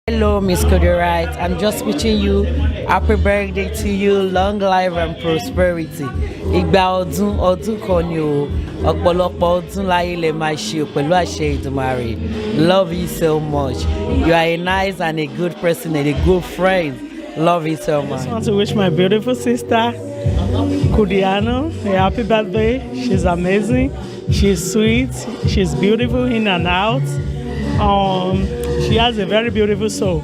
Hello, Miss Kudianny. I'm just wishing you happy birthday to you, long life and prosperity. Ìgbà ọdún kan ni o, ọ̀pọ̀lọpọ̀ ọdún láyé lè máa ṣe pẹ̀lú àṣẹ Èdùmàrè. Love you so much. You are a nice and a good person and a good friend. Love you so much. I just want to wish my beautiful sister, Kudianny, a happy birthday. She's amazing. She's sweet. She's beautiful in and out. She has a very beautiful soul.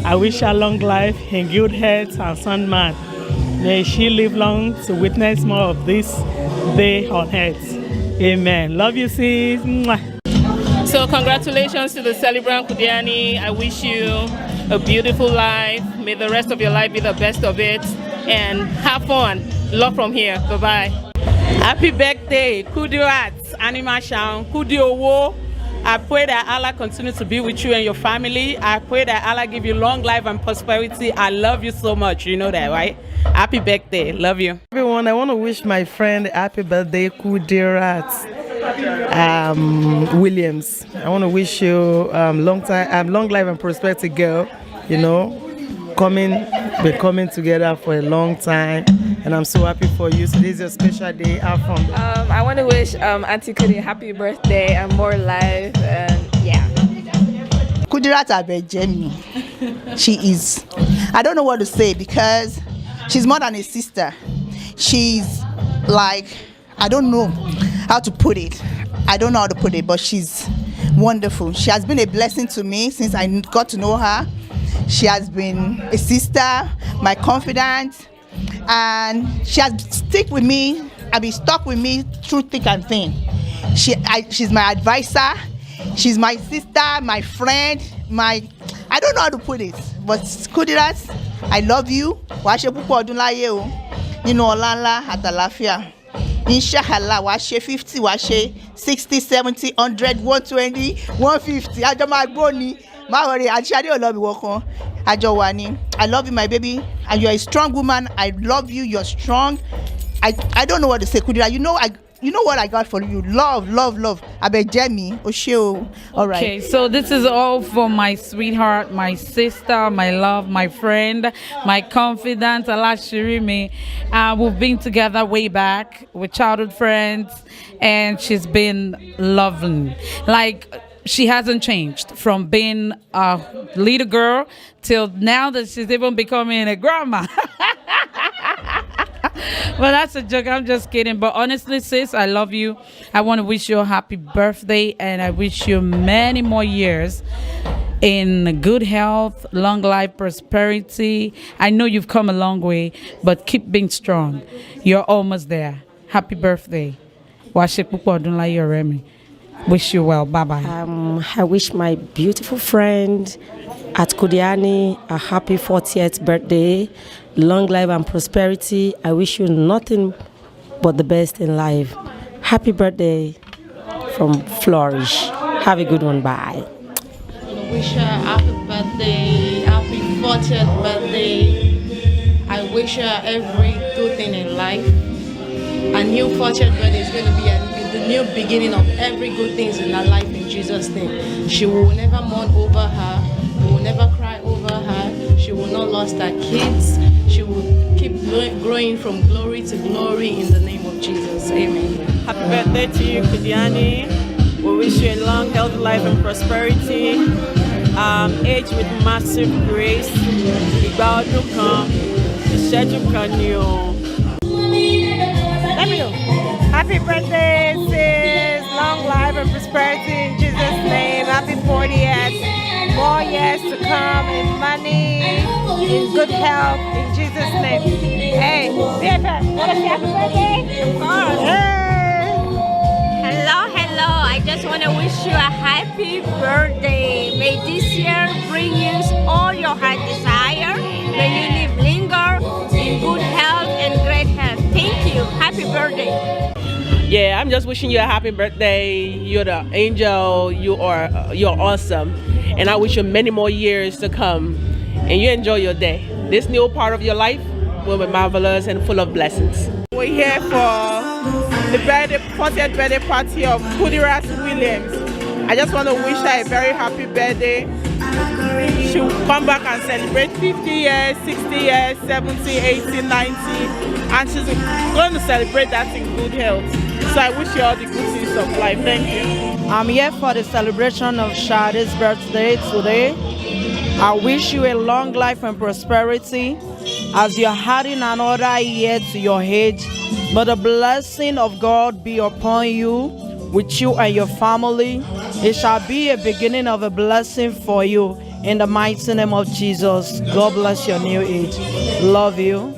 I wish her long life in good health and sound mind. May she live long to witness more of this day on earth. Amen. Love you, sis. Mwah. So congratulations to the celebrant Kudianny. I wish you a beautiful life. May the rest of your life be the best of it. And have fun. Love from here. Bye-bye. Happy birthday, Kudirat, Anima Shan, Kudiowo. I pray that Allah continue to be with you and your family. I pray that Allah give you long life and prosperity. I love you so much. You know that, right? Happy birthday. Love you. Everyone, I want to wish my friend happy birthday, Kudirat Williams. I want to wish you long life and prosperity, girl. You know, we're coming together for a long time, and I'm so happy for you. So this is your special day. Have fun. I want to wish Auntie Kudi happy birthday and more life, and yeah. Kudirat Abejemi. She is, I don't know what to say because she's more than a sister. She's like, I don't know how to put it. But she's wonderful. She has been a blessing to me since I got to know her. She has been a sister, my confidant, and she has stuck with me through thick and thin. She's my advisor. She's my sister, my friend, I don't know how to put it, but Kudirat, I love you. Washe pupo ọdún láyé o. Nínú ọlá ńlá àtàlàáfíà. Inshallah, washe 50, washe 60, 70, 100, 120, 150. Àjọ máa gbó ni. Má worry, Àṣàdé ò lọ bí wọ́n kan. Àjọ wà ni. I love you, my baby, and you're a strong woman. I love you. You're strong. I don't know what to say, Kudirat. You know what I got for you. Love. Abejemi, Oshio. All right. Okay, so this is all for my sweetheart, my sister, my love, my friend, my confidant, Alashirimi. We've been together way back. We're childhood friends, and she's been lovely. Like, she hasn't changed from being a little girl till now that she's even becoming a grandma. But that's a joke. I'm just kidding. But honestly, sis, I love you. I want to wish you a happy birthday, and I wish you many more years in good health, long life, prosperity. I know you've come a long way, but keep being strong. You're almost there. Happy birthday. Wish you well. Bye-bye. I wish my beautiful friend at Kudianny a happy 40th birthday, long life and prosperity. I wish you nothing but the best in life. Happy birthday from Flourish. Have a good one. Bye. I wish her happy birthday, happy 40th birthday. I wish her every good thing in life. A new 40th birthday is going to be the new beginning of every good things in her life in Jesus' name. She will never mourn over her. We will never cry over her. She will not lose her kids. She will keep growing from glory to glory in the name of Jesus. Amen. Happy birthday to you, Kudianny. We wish you a long, healthy life and prosperity. Age with massive grace. Ìgbà ọdún kan, ìṣẹ́jú kan ni o. Let me know. Happy birthday, sis. Long life and prosperity in Jesus' name. Happy 40th. More years to come in money, in good health, in Jesus' name. Hey, BFF, want to say happy birthday? Of course. Hey. Hello. I just want to wish you a happy birthday. May this year bring you all your heart desire. May you live linger in good health and great health. Thank you. Happy birthday. Yeah, I'm just wishing you a happy birthday. You're the angel. You're awesome. And I wish you many more years to come. And you enjoy your day. This new part of your life will be marvelous and full of blessings. We're here for the 40th birthday party of Kudirat Williams. I just want to wish her a very happy birthday. she will come back and celebrate 50 years, 60 years, 70, 80, 90, and she's going to celebrate that in good health. So I wish you all the good things of life. Thank you. I'm here for the celebration of Shade's birthday today. I wish you a long life and prosperity as you're adding another year to your age. May the blessing of God be upon you, with you and your family. It shall be a beginning of a blessing for you in the mighty name of Jesus. God bless your new age. Love you.